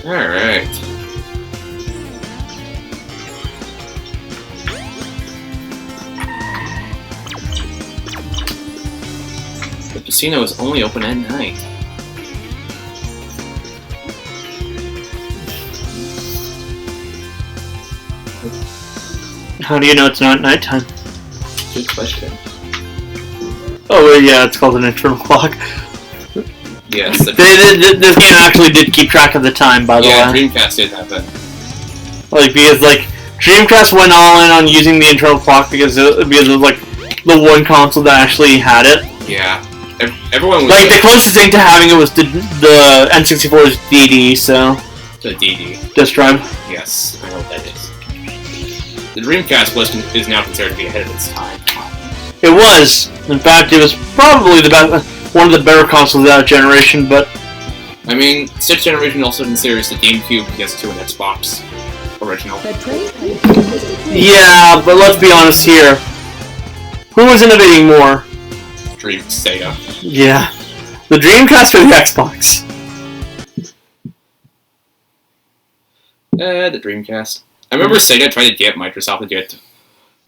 Alright. The casino is only open at night. How do you know it's not nighttime? Good question. Oh, well, yeah, it's called an internal clock. Yes. This game actually did keep track of the time, by the way. Yeah, Dreamcast did have that. Because Dreamcast went all in on using the internal clock because it was like the one console that actually had it. Yeah. Everyone was the closest thing to having it was the N64's DD, so... The DD. Disk drive. Yes, I know what that is. The Dreamcast is now considered to be ahead of its time. It was. In fact, it was probably one of the better consoles of that generation, but... I mean, 6th generation also considers the GameCube, PS2, and Xbox original. Yeah, but let's be honest here. Who was innovating more? Sega. Yeah. The Dreamcast or the Xbox? The Dreamcast. I remember Sega tried to get Microsoft to get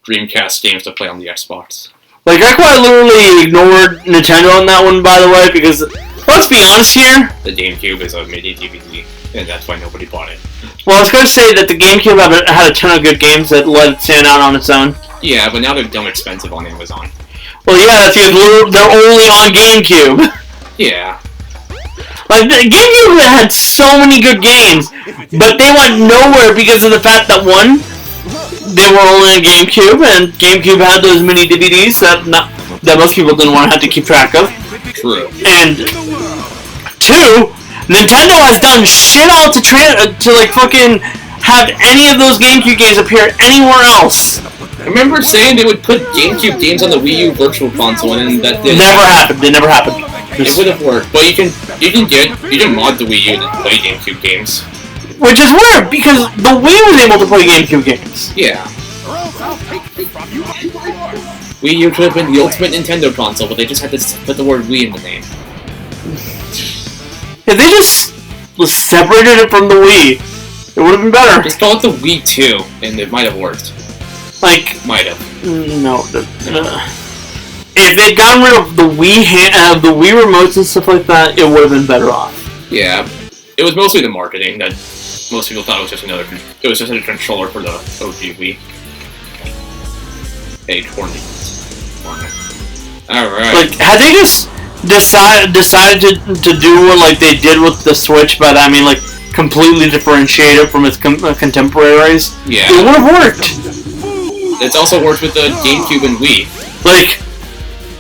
Dreamcast games to play on the Xbox. I quite literally ignored Nintendo on that one, by the way, because, let's be honest here. The GameCube is a mini DVD, and that's why nobody bought it. Well, I was going to say that the GameCube had a ton of good games that let it stand out on its own. Yeah, but now they're dumb expensive on Amazon. Well, yeah, that's because they're only on GameCube. Yeah. The GameCube had so many good games, but they went nowhere because of the fact that, one, they were only on GameCube, and GameCube had those mini DVDs that most people didn't want to have to keep track of. True. And two, Nintendo has done shit all to fucking have any of those GameCube games appear anywhere else. I remember saying they would put GameCube games on the Wii U Virtual Console, and that did never happened. It never happened. It would have worked, but you can mod the Wii U to play GameCube games. Which is weird, because the Wii was able to play GameCube games. Yeah. Wii U could have been the ultimate Nintendo console, but they just had to put the word Wii in the name. If they just separated it from the Wii, it would have been better. Just call it the Wii 2, and it might have worked. Might have. No. If they'd gotten rid of the Wii remotes and stuff like that, it would have been better off. Yeah. It was mostly the marketing that most people thought it was just a controller for the OG Wii. Hey, corny. Alright. Had they just decided to do what they did with the Switch, by that I mean completely differentiate it from its contemporaries, yeah, it would have worked. It's also worked with the GameCube and Wii.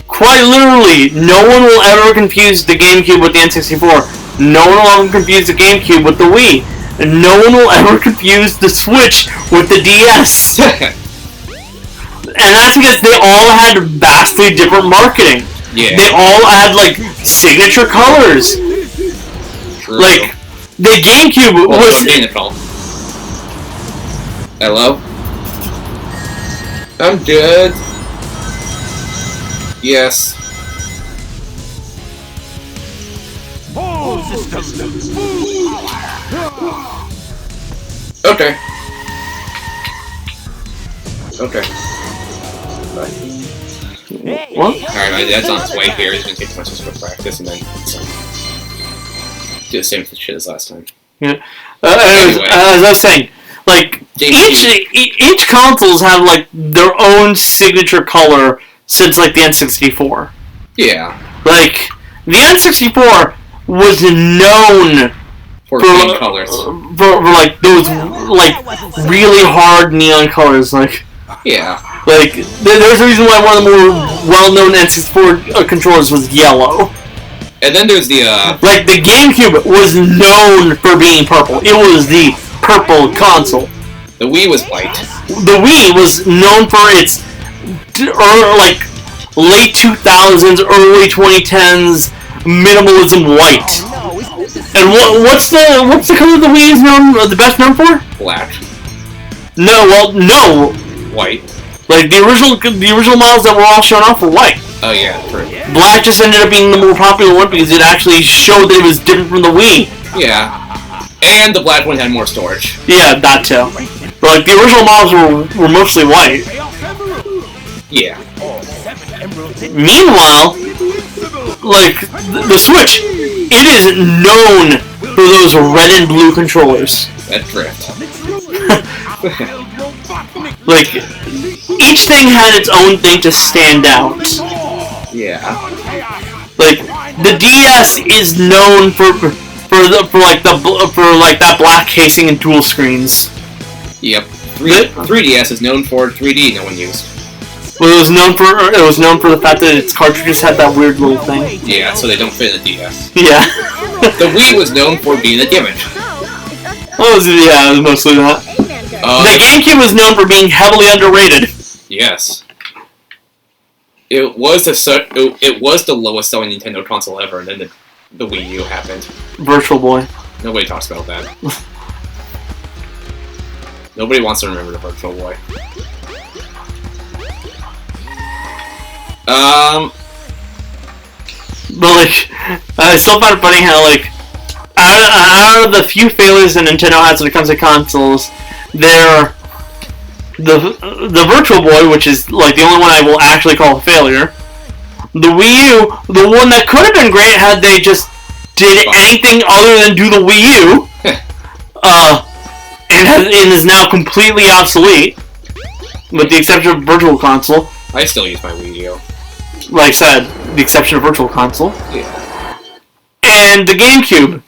Quite literally, no one will ever confuse the GameCube with the N64. No one will ever confuse the GameCube with the Wii. And no one will ever confuse the Switch with the DS. And that's because they all had vastly different marketing. Yeah. They all had, signature colors. True. The GameCube was... Hello? I'm good. Yes. Okay. Okay. Bye. What? Alright, my dad's on his way here. He's gonna take my sister to practice and then do the same shit as last time. Yeah. Anyway. As I was saying, each consoles have their own signature color since the N64. Yeah. The N64 was known for green colors. For those really hard neon colors. Yeah. There's a reason why one of the more well-known N64 controllers was yellow. And then there's the the GameCube was known for being purple. It was the purple console. The Wii was white. The Wii was known for its late 2000s, early 2010s minimalism white. And what's the color the Wii is the best known for? Black. No. White. The original models that were all shown off were white. Oh yeah, true. Black just ended up being the more popular one because it actually showed that it was different from the Wii. Yeah. And the black one had more storage. Yeah, that too. But like the original models were mostly white. Yeah. Meanwhile, like the Switch, it is known for those red and blue controllers. That drift. Like each thing had its own thing to stand out. Yeah. Like the DS is known for that black casing and dual screens. Yep. 3DS is known for 3D no one used. Well, it was known for the fact that its cartridges had that weird little thing. Yeah, so they don't fit in the DS. Yeah. The Wii was known for being a gimmick. Well, it was mostly that. The GameCube was known for being heavily underrated. Yes. It was the lowest selling Nintendo console ever, and then the Wii U happened. Virtual Boy. Nobody talks about that. Nobody wants to remember the Virtual Boy. But like, I still find it funny how like, out of the few failures that Nintendo has when it comes to consoles, they're the Virtual Boy, which is like the only one I will actually call a failure. The Wii U, the one that could have been great had they just did anything other than do the Wii U, and is now completely obsolete, with the exception of Virtual Console. I still use my Wii U. Like I said, the exception of Virtual Console. Yeah. And the GameCube,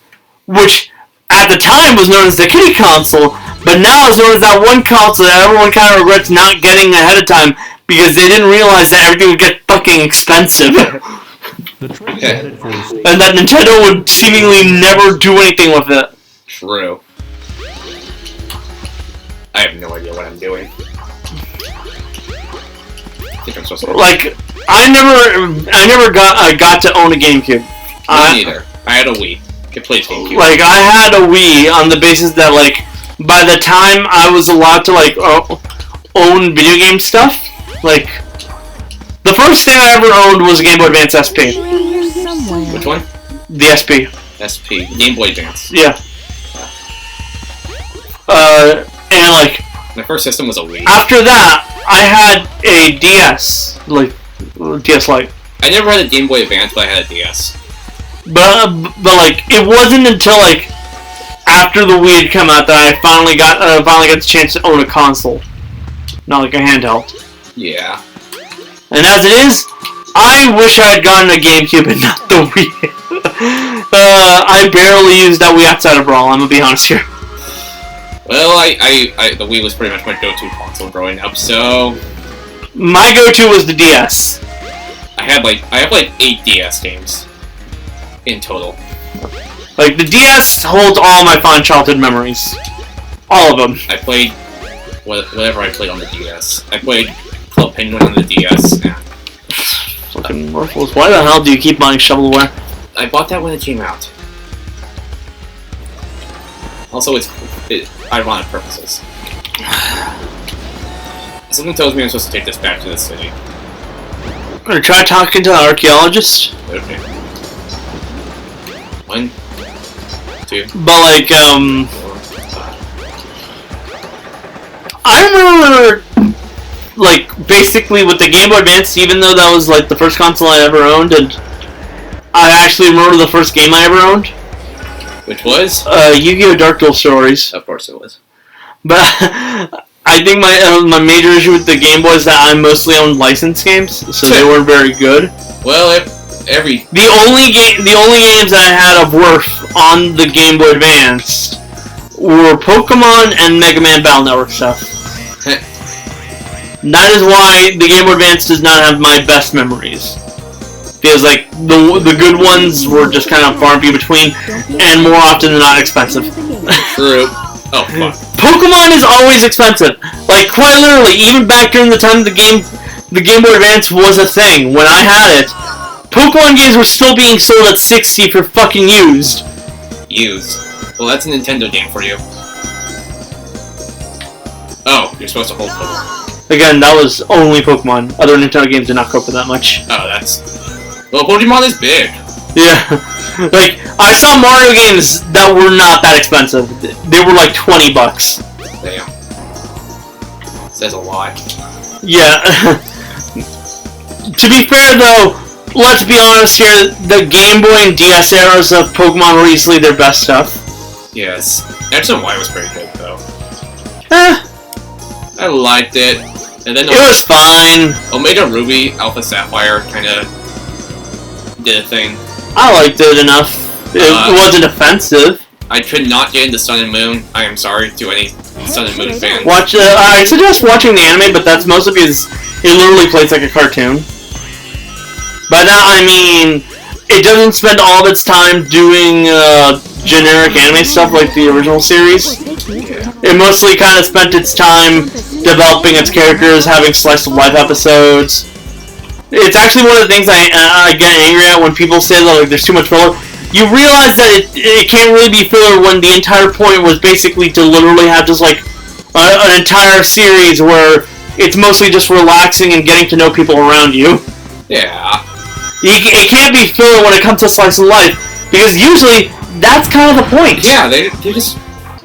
which at the time was known as the kiddie console, but now is known as that one console that everyone kind of regrets not getting ahead of time because they didn't realize that everything would get fucking expensive. And that Nintendo would seemingly never do anything with it. True. I have no idea what I'm doing. Like, I never got to own a GameCube. Me neither. I had a Wii. I played GameCube. Like, I had a Wii on the basis that, like, by the time I was allowed to, like, own video game stuff, like, the first thing I ever owned was a Game Boy Advance SP. Which one? The SP. SP. Game Boy Advance. Yeah. And, like... My first system was a Wii. After that, I had a DS. Like, DS Lite. I never had a Game Boy Advance, but I had a DS. But like, it wasn't until, like, after the Wii had come out that I finally got the chance to own a console. Not like a handheld. Yeah. And as it is, I wish I had gotten a GameCube and not the Wii. I barely used that Wii outside of Brawl, I'm gonna be honest here. Well, the Wii was pretty much my go-to console growing up, so... My go-to was the DS. I have like 8 DS games. In total. Like, the DS holds all my fond childhood memories. All of them. I played whatever I played on the DS. I played Club Penguin on the DS, and... Fucking worthless. Why the hell do you keep buying shovelware? I bought that when it came out. Also, it's ironic purposes. Something tells me I'm supposed to take this back to the city. I'm gonna try talking to the archaeologist. Okay. 1, 2. But like, 4, 5. I remember, like, basically with the Game Boy Advance, even though that was like the first console I ever owned, and I actually remember the first game I ever owned. Which was? Yu-Gi-Oh! Dark Duel Stories. Of course it was. But I think my major issue with the Game Boy is that I mostly owned licensed games, so they weren't very good. Well, the only games that I had of worth on the Game Boy Advance were Pokemon and Mega Man Battle Network stuff. That is why the Game Boy Advance does not have my best memories. Because, like, the good ones were just kind of far and few between, and more often than not expensive. True. Oh, fuck. Pokemon is always expensive. Like, quite literally, even back during the time the Game Boy Advance was a thing, when I had it, Pokemon games were still being sold at $60 for fucking used. Used. Well, that's a Nintendo game for you. Oh, you're supposed to hold Pokemon. Again, that was only Pokemon. Other Nintendo games did not cope with that much. Oh, that's... Well, Pokemon is big. Yeah. Like, I saw Mario games that were not that expensive. They were like $20. Damn. Says a lot. Yeah. To be fair, though, let's be honest here, the Game Boy and DS eras of Pokemon were easily their best stuff. Yes. X and Y was pretty good, though. Eh. I liked it. And then It was fine. Omega Ruby, Alpha Sapphire kind of did a thing. I liked it enough. It wasn't offensive. I could not get into Sun and Moon. I am sorry to any Sun and Moon fans. I suggest watching the anime, but that's mostly because it literally plays like a cartoon. By that I mean, it doesn't spend all of its time doing generic anime stuff like the original series. Yeah. It mostly kind of spent its time developing its characters, having slice of life episodes. It's actually one of the things I get angry at when people say that like there's too much filler. You realize that it can't really be filler when the entire point was basically to literally have just like an entire series where it's mostly just relaxing and getting to know people around you. Yeah. It can't be filler when it comes to slice of life, because usually that's kind of the point. Yeah, they just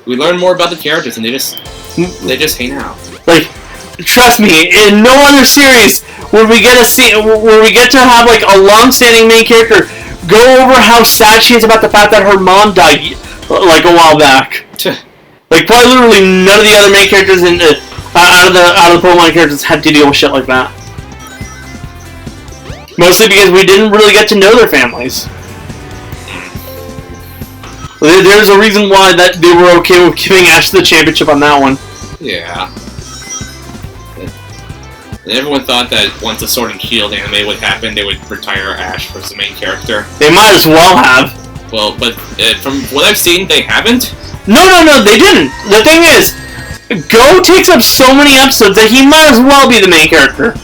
we learn more about the characters and they just hang out. Like, trust me, in no other series where we get to have like a long-standing main character go over how sad she is about the fact that her mom died like a while back. Like, probably literally none of the other main characters out of the Pokemon characters had to deal with shit like that. Mostly because we didn't really get to know their families. There's a reason why that they were okay with giving Ash the championship on that one. Yeah. And everyone thought that once the Sword and Shield anime would happen, they would retire Ash as the main character. They might as well have. Well, but from what I've seen, they haven't. No, they didn't. The thing is, Go takes up so many episodes that he might as well be the main character.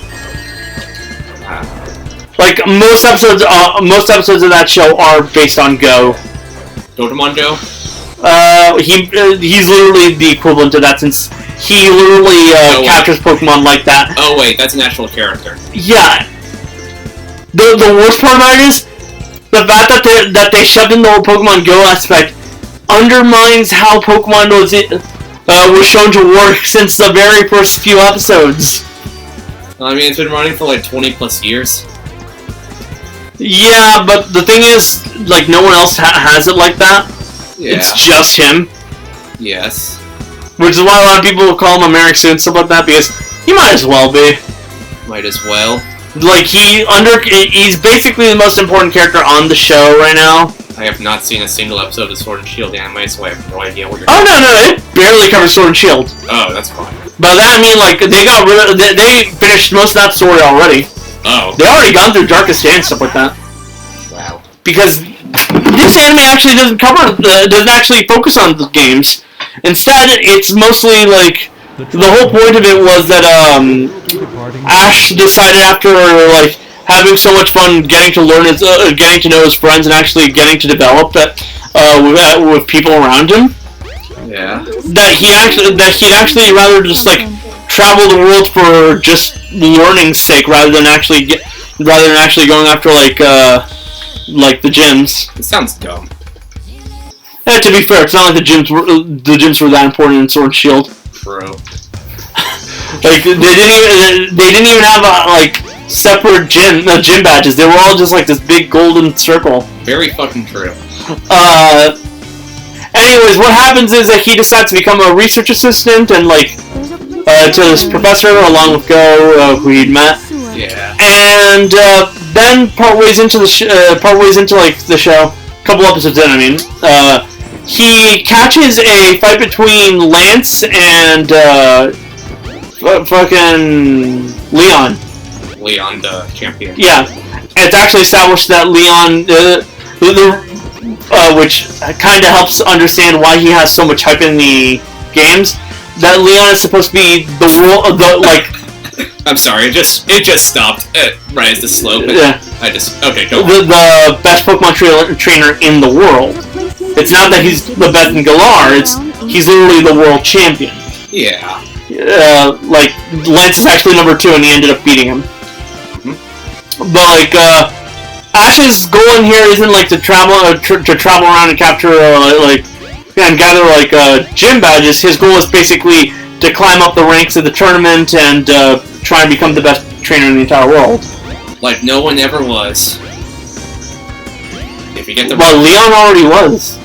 Like, most episodes of that show are based on Go. Pokemon Go? He's literally the equivalent to that, since he literally captures Pokemon like that. Oh wait, that's an actual character. Yeah. The worst part about it is the fact that they shoved in the whole Pokemon Go aspect undermines how Pokemon was shown to work since the very first few episodes. I mean, it's been running for like 20 plus years. Yeah, but the thing is, like, no one else has it like that. Yeah. It's just him. Yes. Which is why a lot of people will call him American and stuff like that, because he might as well be. Might as well. Like, he's basically the most important character on the show right now. I have not seen a single episode of Sword and Shield anime, so I have no idea what you're Oh, no, it barely covers Sword and Shield. Oh, that's fine. By that I mean, like, they finished most of that story already. Oh. They already gone through Darkest Day and stuff like that. Wow. Because this anime actually doesn't actually focus on the games. Instead, it's mostly, like, the whole point of it was that, Ash decided after, like, having so much fun getting to know his friends and actually getting to develop that, with people around him. Yeah. That he'd actually rather just, like, travel the world for just learning's sake rather than actually going after, like the gyms. It sounds dumb. And to be fair, it's not like the gyms were that important in Sword and Shield. True. Like, they didn't even have like separate gym badges. They were all just like this big golden circle. Very fucking true. Anyways, what happens is that he decides to become a research assistant and like to this professor along with Go, who he'd met. Yeah. And then partways into the show, a couple episodes in, I mean, he catches a fight between Lance and fucking Leon. Leon, the champion. Yeah, it's actually established that Leon, which kind of helps understand why he has so much hype in the games. That Leon is supposed to be I'm sorry, it just stopped right as the slope. Yeah. Okay, go on. The best Pokemon trainer in the world. It's not that he's the best in Galar. He's literally the world champion. Yeah. Like, Lance is actually number 2, and he ended up beating him. Mm-hmm. But, like, Ash's goal in here isn't like to travel around and capture and gather gym badges. His goal is basically to climb up the ranks of the tournament and try and become the best trainer in the entire world. Like no one ever was. If you get the Leon already was.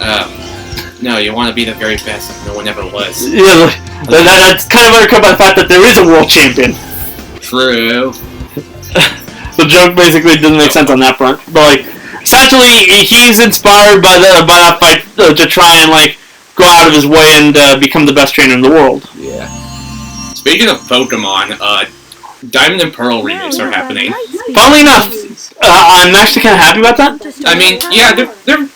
No, you want to be the very best. No one ever was. Yeah, that's kind of undercut by the fact that there is a world champion. True. The joke basically doesn't make sense on that front. But essentially, he's inspired by that fight to try and go out of his way and become the best trainer in the world. Yeah. Speaking of Pokemon, Diamond and Pearl remakes are happening. Funnily enough, I'm actually kind of happy about that. I mean, yeah, they're.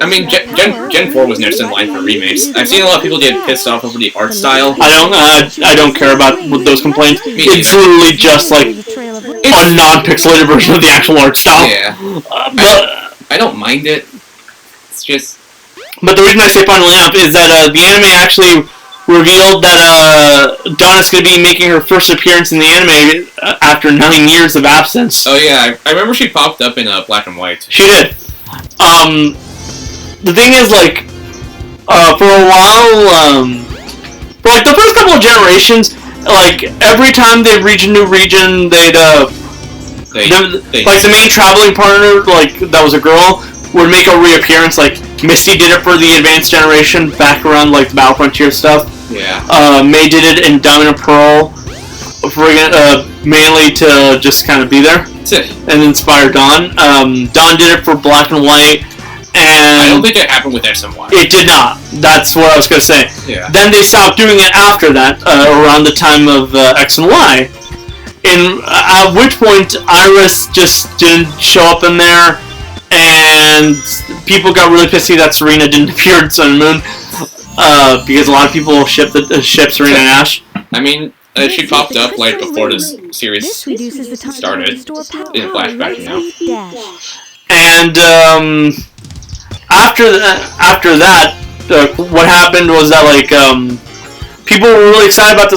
I mean, Gen 4 was next in line for remakes. I've seen a lot of people get pissed off over the art style. I don't care about those complaints. It's literally just a non-pixelated version of the actual art style. Yeah. But I don't mind it. It's just. But the reason I say funnily enough is that the anime actually revealed that Donna's going to be making her first appearance in the anime after 9 years of absence. Oh yeah, I remember she popped up in Black and White. She did. The thing is, for a while, for the first couple of generations, every time they'd reach a new region, the main traveling partner, that was a girl, would make a reappearance. Misty did it for the advanced generation back around the Battle Frontier stuff. Yeah. May did it in Diamond and Pearl, mainly to just kind of be there and inspire Dawn. Dawn did it for Black and White, and I don't think it happened with X and Y. It did not. That's what I was going to say. Yeah. Then they stopped doing it after that, around the time of X and Y. At which point, Iris just didn't show up in there, and people got really pissy that Serena didn't appear in Sun and Moon, because a lot of people ship Serena and Ash. I mean, she popped up before this series started in flashback, And after that, what happened was that people were really excited about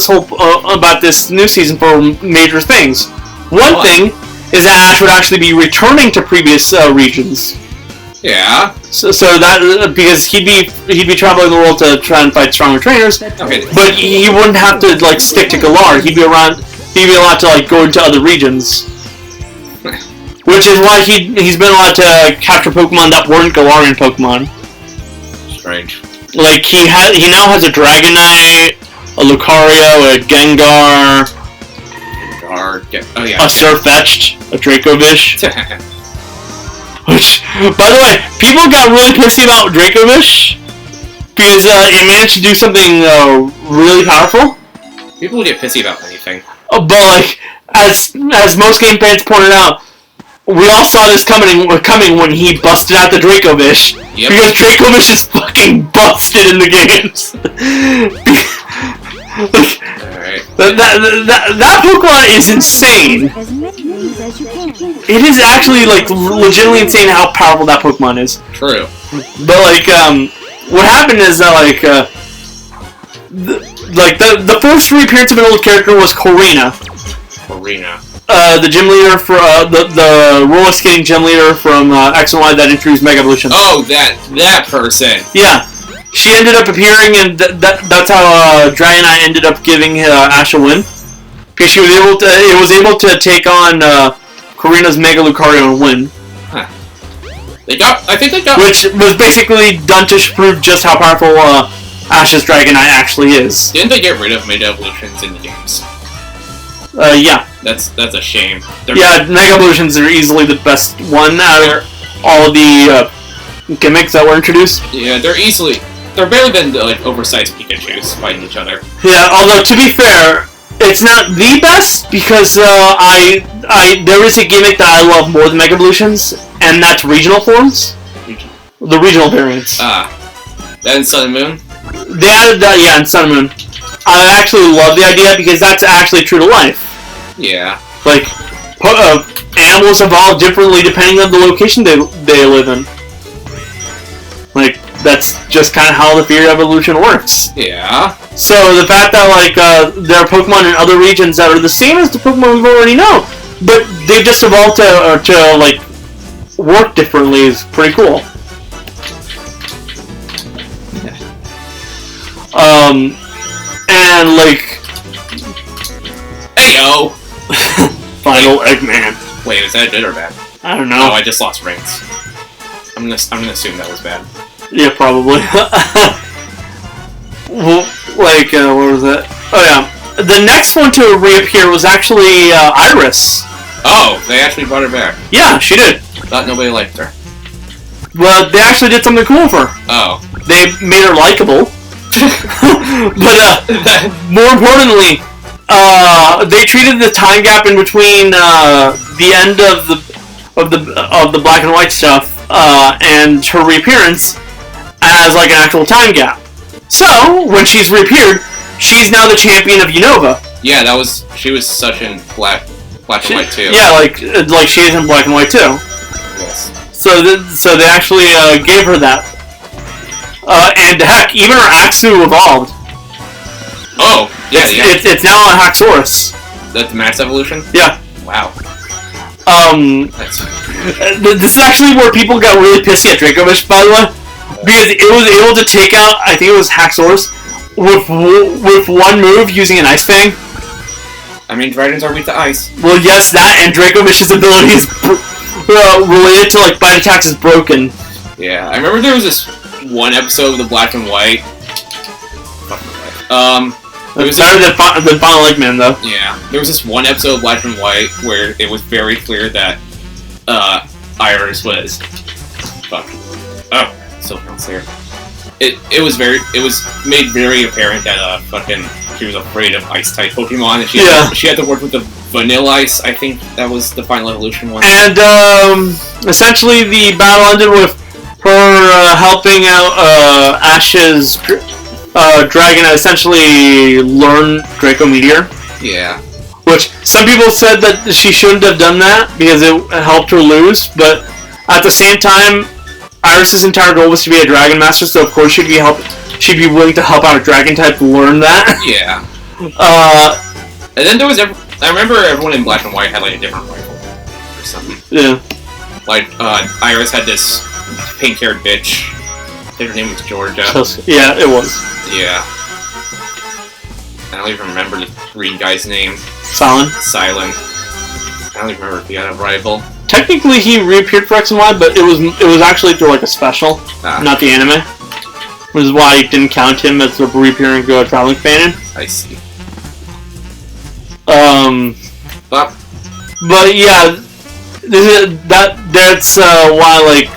about this new season for major things. One thing is that Ash would actually be returning to previous regions. Yeah. So that because he'd be traveling the world to try and fight stronger trainers. Okay. But he wouldn't have to stick to Galar. He'd be allowed to go into other regions. Which is why he's been allowed to capture Pokemon that weren't Galarian Pokemon. Strange. He now has a Dragonite, a Lucario, a Gengar, a Sirfetch'd, a Dracovish. Which, by the way, people got really pissy about Dracovish because it managed to do something really powerful. People get pissy about anything. But as most game fans pointed out, we all saw this coming when he busted out the Dracovish. Yep. Because Dracovish is fucking busted in the games. Alright. That Pokemon is insane. It is actually legitimately insane how powerful that Pokemon is. True. But what happened is that the first reappearance of an old character was Corina. The gym leader for the roller skating gym leader from X and Y that introduced Mega Evolution. Oh, that person. Yeah, she ended up appearing, and that's how Dragonite ended up giving Ash a win, because it was able to take on Corina's Mega Lucario and win. Huh. I think they got. Which was basically done to prove just how powerful Ash's Dragonite actually is. Didn't they get rid of Mega Evolutions in the games? Yeah. That's a shame. Mega Evolutions are easily the best one out of all of the gimmicks that were introduced. Yeah, they're better than oversized Pikachus fighting each other. Yeah, although to be fair, it's not the best because there is a gimmick that I love more than Mega Evolutions, and that's regional forms. The regional variants. Then Sun and Moon? They added that, yeah, in Sun and Moon. I actually love the idea because that's actually true to life. Yeah. Animals evolve differently depending on the location they live in. That's just kind of how the theory of evolution works. Yeah. So the fact that there are Pokemon in other regions that are the same as the Pokemon we already know, but they've just evolved to work differently is pretty cool. And like, hey yo, Final Eggman. Wait, is that good or bad? I don't know. Oh, I just lost rings. I'm gonna assume that was bad. Yeah, probably. Well, like, what was it? Oh yeah, the next one to reappear was actually Iris. Oh, they actually brought her back. Yeah, she did. Thought nobody liked her. Well, they actually did something cool for her. Oh. They made her likable. But more importantly, they treated the time gap in between the end of the black and white stuff and her reappearance as like an actual time gap. So when she's reappeared, she's now the champion of Unova. Yeah, she was such in black and white too. Yeah, like she is in black and white too. Yes. So they actually gave her that. And heck, even her Axu evolved. Oh, yeah, It's now a Haxorus. That's max evolution? Yeah. Wow. This is actually where people got really pissy at Dracovish, by the way, because it was able to take out, I think it was Haxorus, with one move using an Ice Fang. I mean, dragons are weak to ice. Well, yes, that and Dracovish's ability is related to like bite attacks is broken. Yeah, I remember there was this one episode of the black and white. It's better than Final Eggman, though. Yeah, there was this one episode of Black and White where it was very clear that Iris was. Fuck. Oh, still can't say her. It was made very apparent that she was afraid of ice type Pokemon, and she had to work with the Vanilla Ice. I think that was the final evolution one. And essentially, the battle ended with her helping out Ash's dragon essentially learn Draco Meteor. Yeah. Which some people said that she shouldn't have done that because it helped her lose, but at the same time, Iris's entire goal was to be a Dragon Master, so of course she'd be willing to help out a Dragon type learn that. Yeah. And then there was I remember everyone in Black and White had like a different rifle or something. Yeah. Like Iris had this pink-haired bitch. I think her name was Georgia. Yeah, it was. Yeah. I don't even remember the green guy's name. Silent. I don't even remember if he had a rival. Technically, he reappeared for X and Y, but it was actually through like a special, not the anime. Which is why I didn't count him as a reappearing traveling companion. I see. But yeah, that's why like.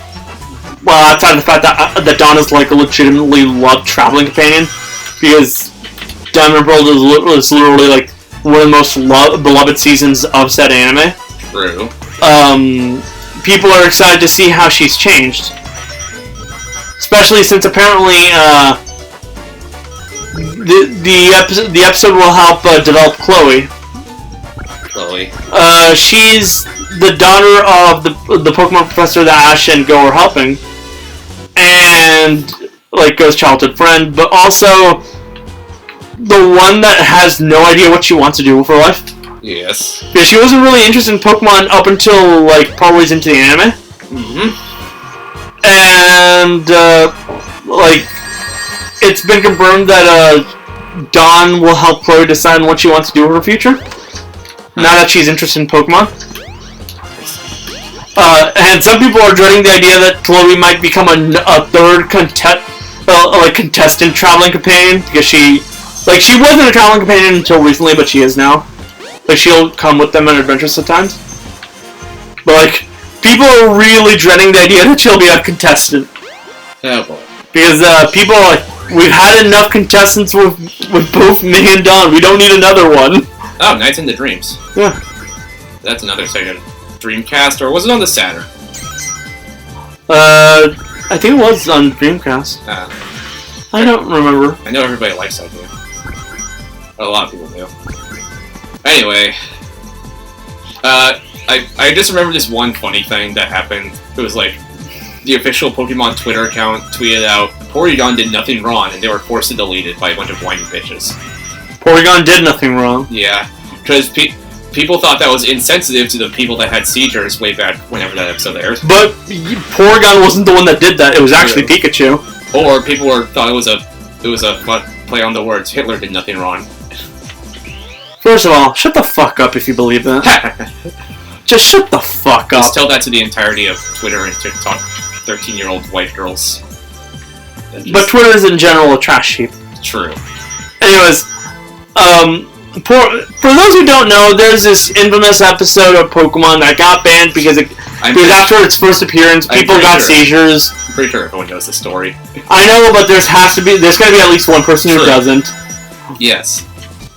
Well, outside of the fact that Donna's like a legitimately loved traveling companion, because Diamond Pearl is literally like one of the most beloved seasons of said anime. True. People are excited to see how she's changed, especially since apparently the episode will help develop Chloe. She's the daughter of the Pokemon professor that Ash and Go are helping, and like Go's childhood friend, but also the one that has no idea what she wants to do with her life. Yes. Because she wasn't really interested in Pokemon up until like part ways into the anime. Mm-hmm. And like it's been confirmed that Dawn will help Chloe decide what she wants to do with her future. Now that she's interested in Pokemon. And some people are dreading the idea that Chloe might become a third contestant traveling companion, because she wasn't a traveling companion until recently, but she is now. Like, she'll come with them on adventures sometimes. But like, people are really dreading the idea that she'll be a contestant. Oh boy. Because people are like, we've had enough contestants with both me and Dawn, we don't need another one. Oh, Nights into Dreams. Yeah. That's another Sega Dreamcast, or was it on the Saturn? I think it was on Dreamcast. I don't remember. I know everybody likes that game. A lot of people do. Anyway, I just remember this one funny thing that happened. It was like, the official Pokemon Twitter account tweeted out, Porygon did nothing wrong, and they were forced to delete it by a bunch of whiny bitches. Porygon did nothing wrong. Yeah, because people thought that was insensitive to the people that had seizures way back whenever that episode aired. But Porygon wasn't the one that did that. It was actually Pikachu. Or people thought it was a play on the words. Hitler did nothing wrong. First of all, shut the fuck up if you believe that. Just shut the fuck up. Just tell that to the entirety of Twitter and TikTok 13-year-old white girls. But Twitter is in general a trash heap. True. Anyways, for those who don't know, there's this infamous episode of Pokemon that got banned because after its first appearance, people got seizures. I'm pretty sure everyone knows the story. I know, but there's got to be at least one person who doesn't. Yes.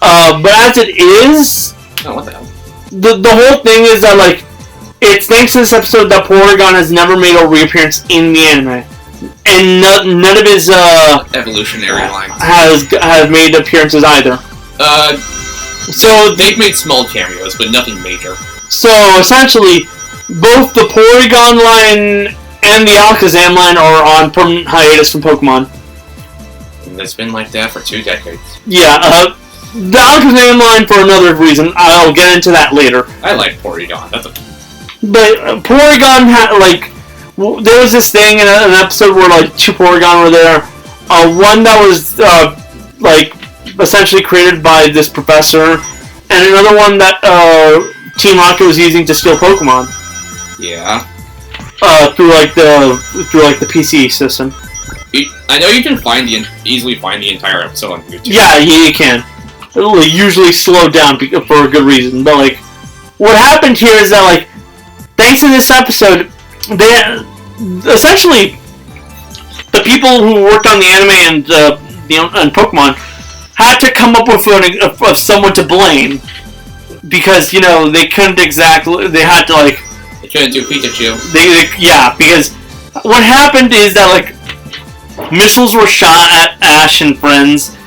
But as it is, oh, what the hell? The whole thing is that it's thanks to this episode that Porygon has never made a reappearance in the anime, and none of his evolutionary lines has made appearances either. So they've made small cameos, but nothing major. So essentially, both the Porygon line and the Alakazam line are on permanent hiatus from Pokemon. And it's been like that for 2 decades. Yeah, the Alakazam line for another reason. I'll get into that later. I like Porygon. But Porygon there was this thing in an episode where 2 Porygon were there. One that was essentially created by this professor, and another one that Team Rocket was using to steal Pokemon. Yeah. Through the PC system. I know you can easily find the entire episode on YouTube. Yeah, you can. It'll usually slow down for a good reason. But what happened here is that thanks to this episode, they essentially the people who worked on the anime and Pokemon had to come up with someone to blame, because they couldn't exactly. They had to They couldn't do Pikachu. Because what happened is that missiles were shot at Ash and friends,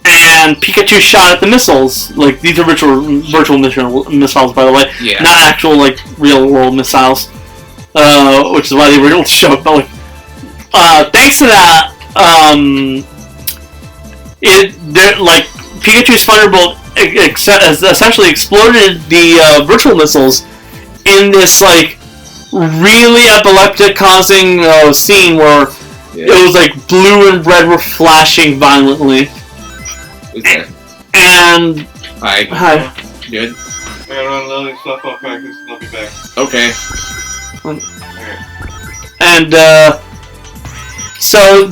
and Pikachu shot at the missiles. These are virtual missiles, by the way, not actual real world missiles. Which is why they were able to show it. But thanks to that, Pikachu's Thunderbolt essentially exploded the virtual missiles in this really epileptic causing scene where it was blue and red were flashing violently. Who's there? And hi. Good. I gotta run loading stuff up back. I'll be back. Okay. And so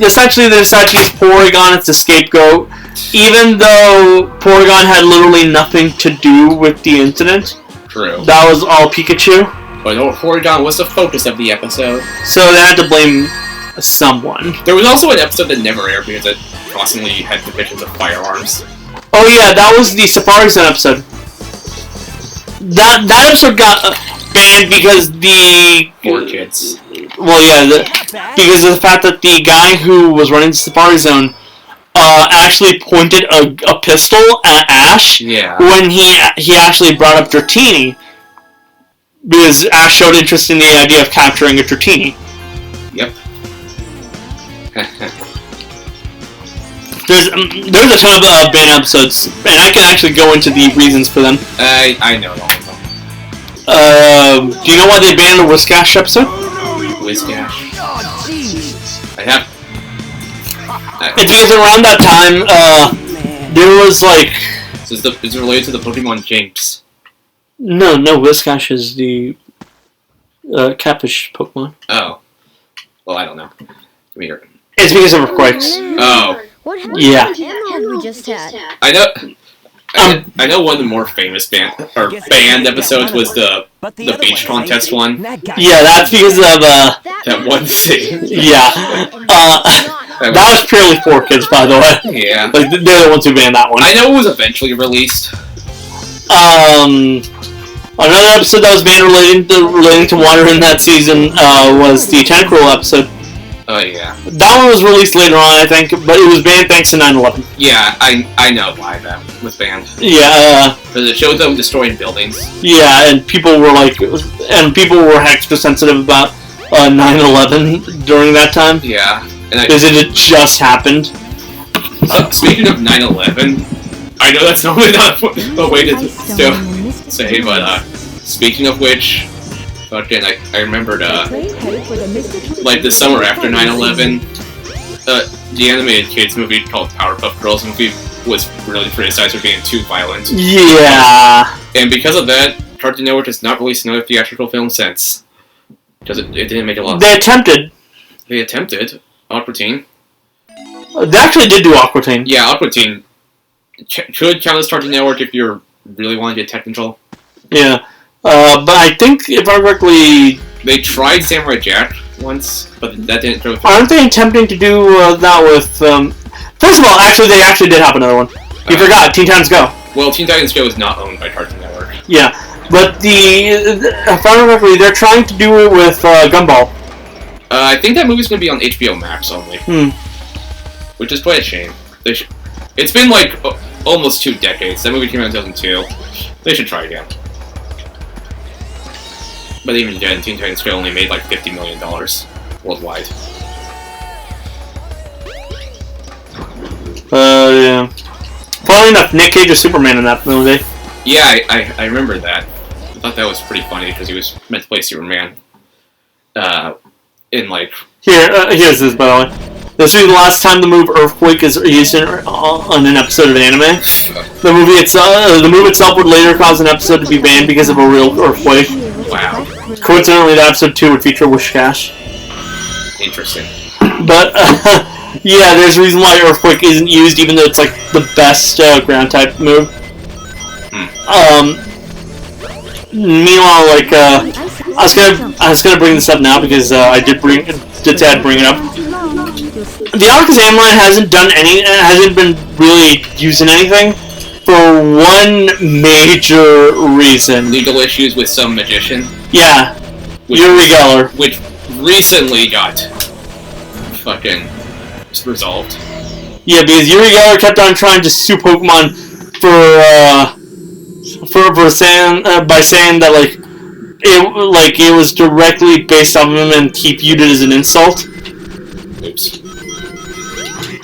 essentially they decided to use Porygon as the scapegoat, even though Porygon had literally nothing to do with the incident. True. That was all Pikachu. But Porygon was the focus of the episode. So they had to blame someone. There was also an episode that never aired because it constantly had depictions of firearms. Oh yeah, that was the Safari Zone episode. That episode got banned because the... Poor kids. Well, yeah, because of the fact that the guy who was running the Safari Zone actually pointed a pistol at Ash when he actually brought up Dratini, because Ash showed interest in the idea of capturing a Dratini. Yep. There's a ton of banned episodes, and I can actually go into the reasons for them. I know all of them. Do you know why they banned the Whiskash episode? Whiskash? I have... It's because around that time, there was So is it related to the Pokemon Jinx? No, Whiskash is the catfish Pokemon. Oh. Well, I don't know. Give me your... It's because of earthquakes. Oh. What happened to the emerald we just had? I know one of the more famous band episodes was the beach contest one. Yeah, that's because of that one scene. Yeah, that was purely for kids, by the way. Yeah, they're the ones who banned that one. I know it was eventually released. Another episode that was banned relating to water in that season was the Tentacruel episode. Oh yeah. That one was released later on, I think, but it was banned thanks to 9/11. Yeah, I know why that was banned. Yeah. Because it showed them destroying buildings. Yeah, and people were extra sensitive about 9/11 during that time. Yeah, because it had just happened. Speaking of 9/11, I know that's normally not a way to say, but speaking of which, again, I remembered like the summer after 9/11, the animated kids movie called Powerpuff Girls movie was really criticized for being too violent. Yeah. And because of that, Cartoon Network has not released another theatrical film since. Because it didn't make a lot of They attempted. They attempted. Aqua Teen. They actually did do Aqua Teen. Yeah, Aqua Teen could count as Cartoon Network if you really want to get technical. Yeah. But I think, if I remember correctly... They tried Samurai Jack once, but that didn't go through. Aren't they attempting to do that with... First of all, actually, they actually did have another one. You forgot, Teen Titans Go. Well, Teen Titans Go is not owned by Cartoon Network. Yeah. But if I remember correctly, they're trying to do it with Gumball. I think that movie's going to be on HBO Max only. Which is quite a shame. It's been like almost 2 decades. That movie came out in 2002. They should try again. But even then, Teen Titans Go only made like $50 million worldwide. Yeah. Funny enough, Nick Cage is Superman in that movie. Yeah, I remember that. I thought that was pretty funny because he was meant to play Superman. In like... Here's this, by the way. This will be the last time the move Earthquake is used on an episode of an anime. The move itself would later cause an episode to be banned because of a real earthquake. Wow. Coincidentally, that episode 2 would feature Wishcash. Interesting. But, yeah, there's a reason why Earthquake isn't used, even though it's like the best ground type move. Meanwhile, like, I was gonna bring this up now because I did bring it up. The Alakazam line hasn't been really using anything for one major reason. Legal issues with some magician. Yeah, Yuri Geller, which recently got fucking resolved. Yeah, because Yuri Geller kept on trying to sue Pokemon by saying that it was directly based on him and he viewed it as an insult. Oops.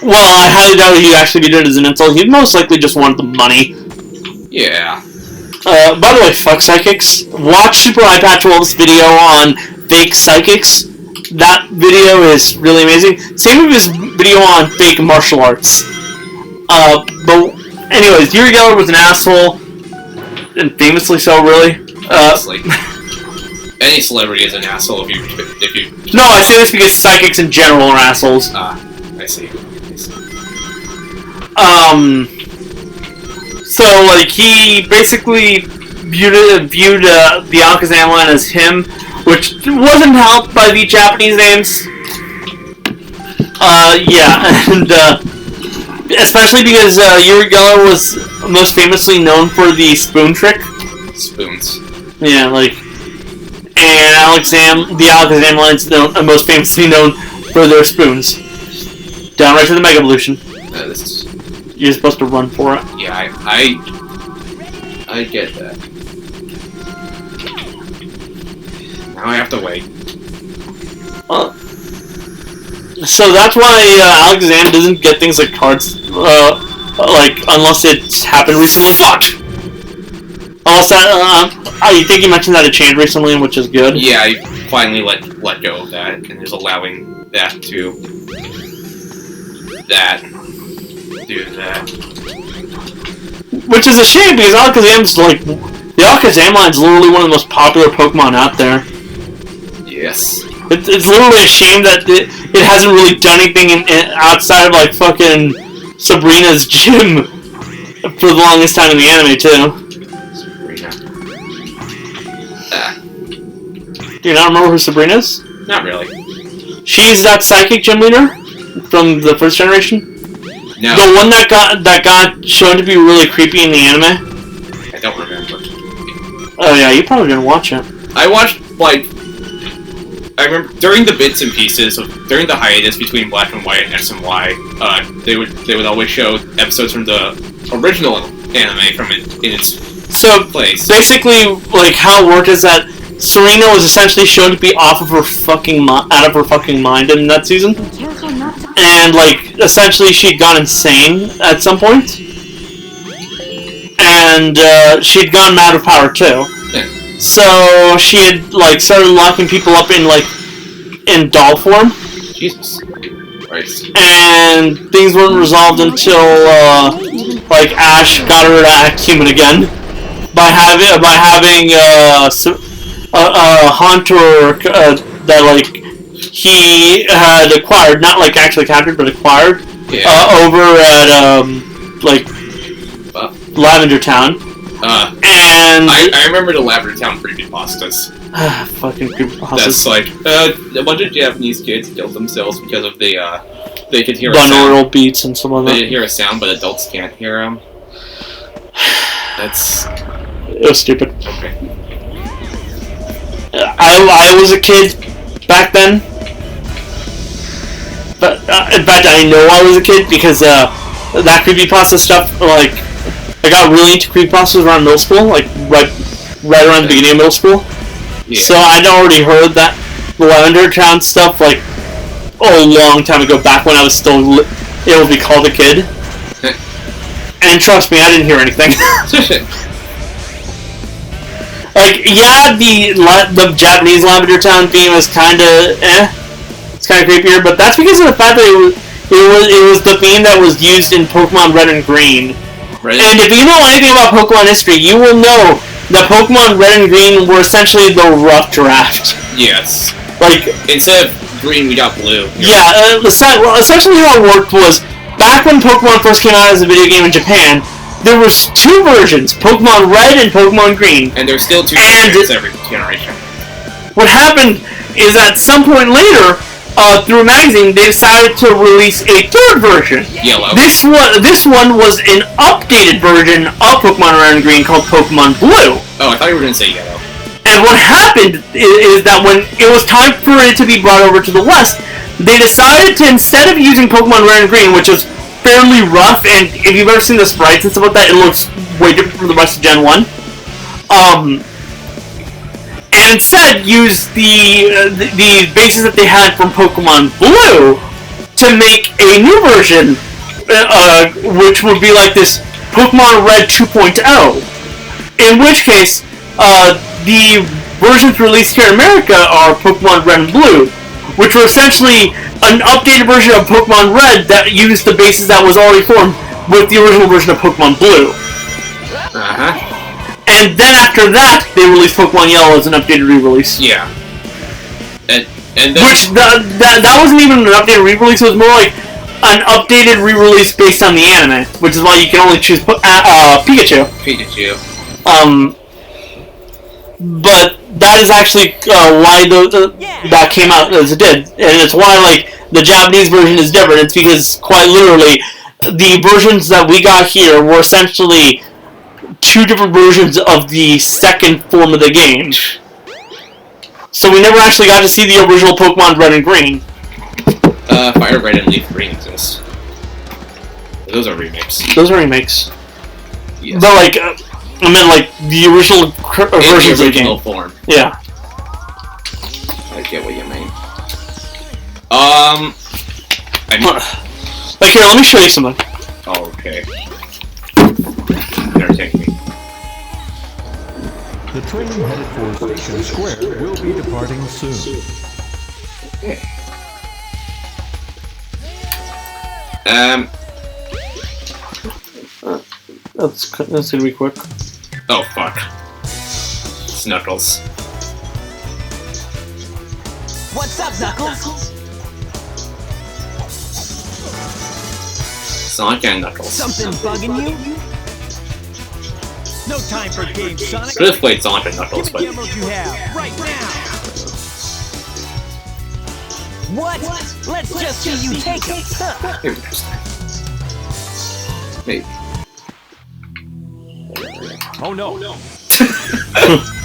Well, I highly doubt he actually viewed it as an insult. He most likely just wanted the money. Yeah. By the way, fuck psychics. Watch Super Eye Patch Wolf's video on fake psychics. That video is really amazing. Same with his video on fake martial arts. But anyways, Yuri Geller was an asshole. And famously so, really. Honestly. Any celebrity is an asshole if you... No, I say this because psychics in general are assholes. I see. So, like, he basically viewed the Alakazam line as him, which wasn't helped by the Japanese names. Yeah, and, especially because Yuri Geller was most famously known for the spoon trick. Spoons. Yeah, like, and the Alakazam line's most famously known for their spoons. Down right to the Mega Evolution. You're supposed to run for it. Yeah, I get that. Now I have to wait. So that's why Alakazam doesn't get things like cards, unless it's happened recently. Fuck! Also, I think you mentioned that it changed recently, which is good. Yeah, I finally let go of that, and is allowing that to do that. Which is a shame because the Alakazam line's literally one of the most popular Pokemon out there. Yes. It's literally a shame that it hasn't really done anything outside of like fucking Sabrina's gym for the longest time in the anime too. Do you not remember who Sabrina is? Not really. She's that psychic gym leader from the first generation. No. The one that got shown to be really creepy in the anime. I don't remember. Oh yeah, you probably didn't watch it. I watched I remember during the bits and pieces during the hiatus between Black and White and X and Y, they would always show episodes from the original anime from in its place. Basically, like how it worked is that Serena was essentially shown to be off of her out of her fucking mind in that season, and like essentially she'd gone insane at some point. and she'd gone mad with power too. Yeah. So she had like started locking people up in doll form. Jesus Christ. And things weren't resolved until like Ash got her to act human again by having a haunter that like he had acquired, not like actually captured, but acquired over at like Lavender Town. And I remember the Lavender Town creepypastas. Fucking creepypastas. That's like a bunch of Japanese kids killed themselves because of the they could hear a binaural sound. beats and stuff like that. They hear a sound, but adults can't hear them. That's it was stupid. okay. I was a kid back then, but in fact I know I was a kid because that creepypasta stuff, like I got really into creepypastas around middle school, like right around the beginning of middle school. Yeah. So I'd already heard that Lavender Town stuff like a long time ago, back when I was still able to be called a kid. And trust me, I didn't hear anything. Like, yeah, the Japanese Lavender Town theme is kind of it's kind of creepier, but that's because of the fact that it was the theme that was used in Pokemon Red and Green. Right. And if you know anything about Pokemon history, you will know that Pokemon Red and Green were essentially the rough draft. Yes. Like, instead of green, we got blue. Yeah, essentially how it worked was, back when Pokemon first came out as a video game in Japan, there was two versions, Pokemon Red and Pokemon Green. And there's still two versions every generation. What happened is at some point later, through a magazine, they decided to release a third version. Yellow. This one was an updated version of Pokemon Red and Green called Pokemon Blue. Oh, I thought you were going to say yellow. And what happened is that when it was time for it to be brought over to the West, they decided to, instead of using Pokemon Red and Green, which is fairly rough, and if you've ever seen the sprites and stuff like that, it looks way different from the rest of Gen 1. And instead use the bases that they had from Pokemon Blue to make a new version, which would be like this Pokemon Red 2.0. In which case, the versions released here in America are Pokemon Red and Blue, which were essentially an updated version of Pokemon Red that used the bases that was already formed with the original version of Pokemon Blue. Uh-huh. And then after that, they released Pokemon Yellow as an updated re-release. Yeah. And then... Which, that wasn't even an updated re-release, it was more like an updated re-release based on the anime, which is why you can only choose Pikachu. Pikachu. But that is actually why that came out as it did, and it's why like the Japanese version is different. It's because quite literally, the versions that we got here were essentially two different versions of the second form of the game. So we never actually got to see the original Pokemon Red and Green. Fire Red and Leaf Green exist. Those are remakes. Those are remakes. Yes. But like, I meant like the original versions of the game. Form. Yeah. I get what you mean. Like here, let me show you something. Oh, okay. Entertain me. The train headed for Station Square will be departing soon. Okay. That's gonna be quick. Oh, fuck. Snuggles. What's up, Knuckles? Sonic and Knuckles. Something bugging you? No time for games, Sonic. Could have played Sonic and Knuckles, Give me but... the emerald you have, right now! What? Let's just see you take it! Maybe next time. Maybe. Oh no.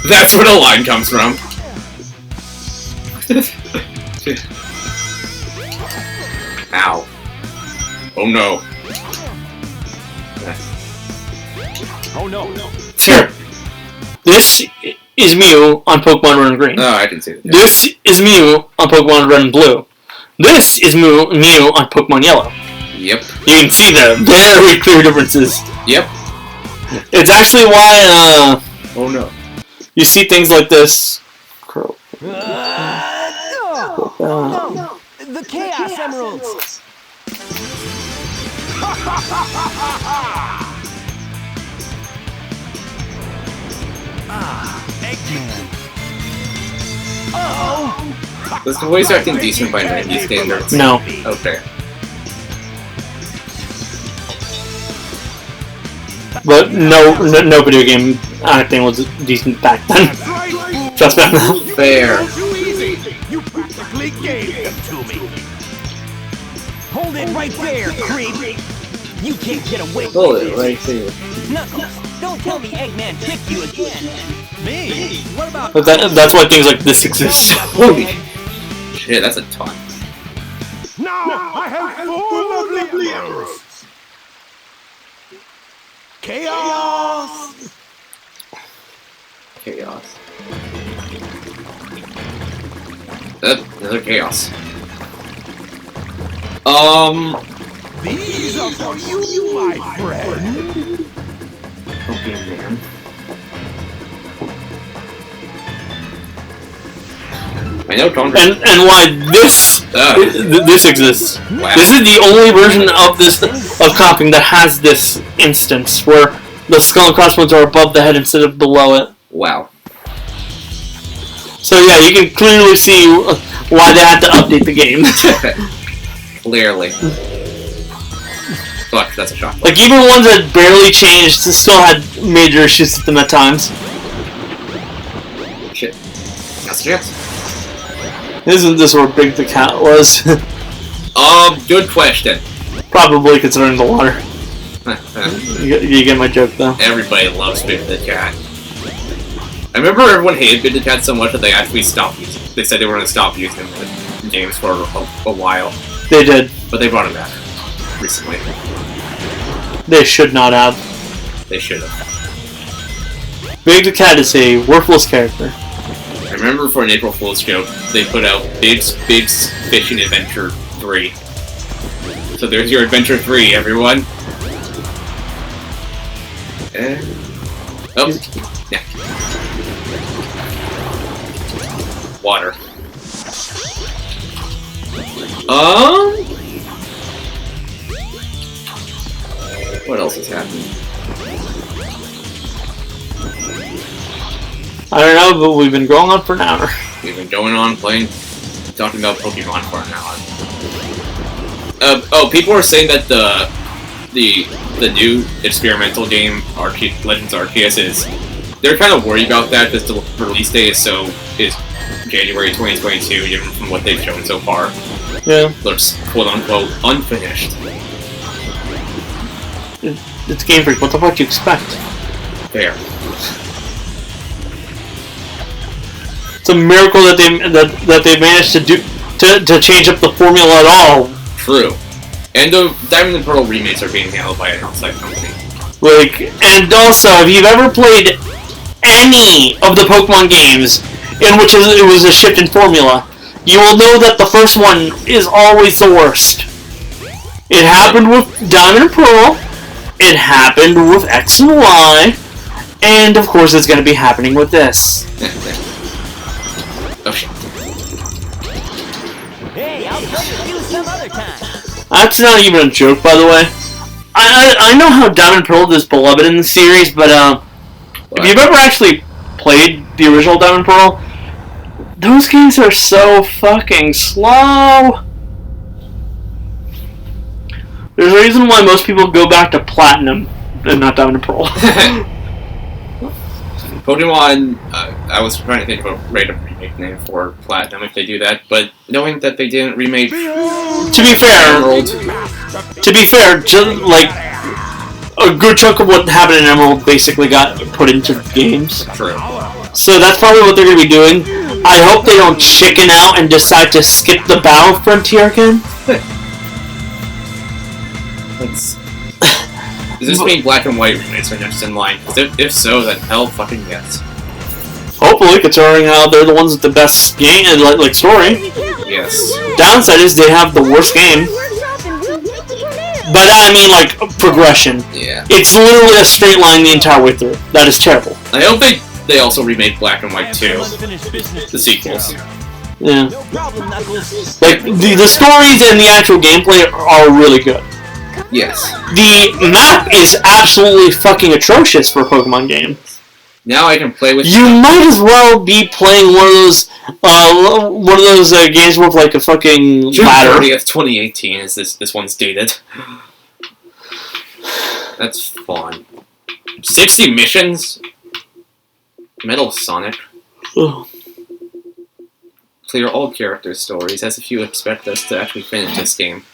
That's where the line comes from. Ow. Oh no. Oh no. Here. This is Mew on Pokemon Red and Green. Oh, I didn't see that. This is Mew on Pokemon Red and Blue. This is Mew on Pokemon Yellow. Yep. You can see the very clear differences. Yep. It's actually why Oh no. you see things like this. No! The Chaos Emeralds! Eggman. Uh-oh! Was the voice acting decent by 90s standards? No. Okay. But no video game acting was decent back then. Just back then. Fair. Too easy! You practically gave them to me! Hold it right there, creep! You can't get away with Hold it this! right there. Knuckles, don't tell me Eggman tricked you again! Me? What about... But that's why things like this exist. Holy shit, that's a ton. Now I have 4 lovely emeralds! Chaos! Chaos. Another chaos. These are for you, my friend! Okay, man. I know Congress. And why this exists. Wow. This is the only version of this of copying that has this instance where the skull and crossbones are above the head instead of below it. Wow. So yeah, you can clearly see why they had to update the game. Clearly. Fuck, that's a shock. Like even ones that barely changed still had major issues with them at times. Shit. That's a chance. Isn't this where Big the Cat was? Good question. Probably considering the water. You get my joke though. Everybody loves Big the Cat. I remember everyone hated Big the Cat so much that they actually stopped using it. They said they were going to stop using him in games for a while. They did. But they brought him back recently. They should not have. They should have. Big the Cat is a worthless character. I remember for an April Fool's joke, they put out Big's Fishing Adventure 3. So there's your Adventure 3, everyone. Oh, yeah. Water. What else is happening? I don't know, but we've been going on for an hour. We've been going on talking about Pokemon for an hour. People are saying that the new experimental game Legends Arceus they're kind of worried about that because the release date is January 2022, even from what they've shown so far. Yeah. Looks quote unquote unfinished. It's Game Freak. What the fuck do you expect? Fair. It's a miracle that they managed to change up the formula at all. True. And the Diamond and Pearl remakes are being handled by an outside company. Like, and also, if you've ever played any of the Pokemon games in which it was a shift in formula, you will know that the first one is always the worst. It happened with Diamond and Pearl, it happened with X and Y, and of course it's going to be happening with this. Oh shit. Hey, I'll come to you some other time. That's not even a joke, by the way. I know how Diamond and Pearl is beloved in the series, but if you've ever actually played the original Diamond and Pearl, those games are so fucking slow. There's a reason why most people go back to Platinum and not Diamond and Pearl. Pokemon, I was trying to think of a random remake name for Platinum if they do that, but knowing that they didn't remake To be fair, just like a good chunk of what happened in Emerald basically got put into the games. True. So that's probably what they're going to be doing. I hope they don't chicken out and decide to skip the Battle Frontier again. Does this mean Black and White remakes are next in line? Because if so, then hell fucking yes. Hopefully, considering how they're the ones with the best game and like story. Yes. Downside is they have the worst game. But I mean, like, progression. Yeah. It's literally a straight line the entire way through. That is terrible. I hope they also remake Black and White 2. The sequels. Yeah. No problem, Knuckles. Like, the stories and the actual gameplay are really good. Yes. The map is absolutely fucking atrocious for a Pokemon game. Now I can play with... You might as well be playing one of those games with, like, a fucking June ladder. 30th, 2018 is this one's dated. That's fun. 60 missions? Metal Sonic. Ugh. Clear all character stories, as if you expect us to actually finish this game.